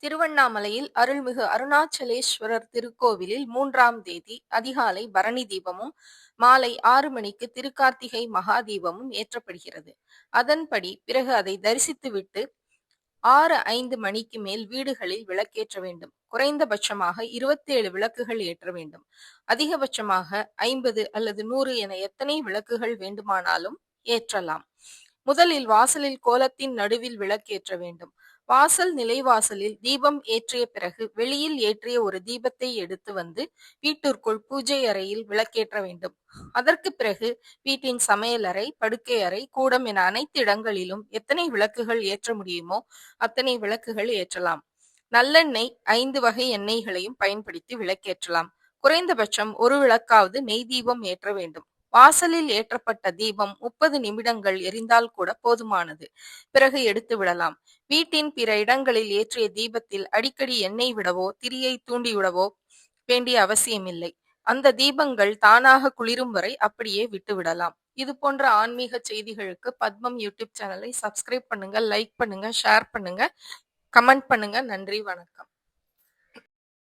திருவண்ணாமலையில் அருள்மிகு அருணாச்சலேஸ்வரர் திருக்கோவிலில் 3ஆம் தேதி அதிகாலை பரணி தீபமும், மாலை 6 மணிக்கு திருக்கார்த்திகை மகா தீபமும் ஏற்றப்படுகிறது. அதன்படி பிறகு அதை தரிசித்துவிட்டு 6:05 மணிக்கு மேல் வீடுகளில் விளக்கேற்ற வேண்டும். குறைந்தபட்சமாக 27 விளக்குகள் ஏற்ற வேண்டும். அதிகபட்சமாக 50 அல்லது 100 என எத்தனை விளக்குகள் வேண்டுமானாலும் ஏற்றலாம். முதலில் வாசலில் கோலத்தின் நடுவில் விளக்கேற்ற வேண்டும். வாசல் நிலைவாசலில் தீபம் ஏற்றிய பிறகு வெளியில் ஏற்றிய ஒரு தீபத்தை எடுத்து வந்து வீட்டிற்குள் பூஜை அறையில் விளக்கேற்ற வேண்டும். அதற்கு பிறகு வீட்டின் சமையலறை, படுக்கை அறை, கூடம் என அனைத்து இடங்களிலும் எத்தனை விளக்குகள் ஏற்ற முடியுமோ அத்தனை விளக்குகள் ஏற்றலாம். நல்லெண்ணெய் 5 வகை எண்ணெய்களையும் பயன்படுத்தி விளக்கேற்றலாம். குறைந்தபட்சம் ஒரு விளக்காவது நெய் தீபம் ஏற்ற வேண்டும். வாசலில் ஏற்றப்பட்ட தீபம் 30 நிமிடங்கள் எரிந்தால் கூட போதுமானது. பிறகு எடுத்து விடலாம். வீட்டின் பிற இடங்களில் ஏற்றிய தீபத்தில் அடிக்கடி எண்ணெய் விடவோ திரியை தூண்டிவிடவோ வேண்டிய அவசியமில்லை. அந்த தீபங்கள் தானாக குளிரும் வரை அப்படியே விட்டுவிடலாம். இது போன்ற ஆன்மீக செய்திகளுக்கு பத்மம் யூடியூப் சேனலை சப்ஸ்கிரைப் பண்ணுங்க, லைக் பண்ணுங்க, ஷேர் பண்ணுங்க, கமெண்ட் பண்ணுங்க. நன்றி, வணக்கம்.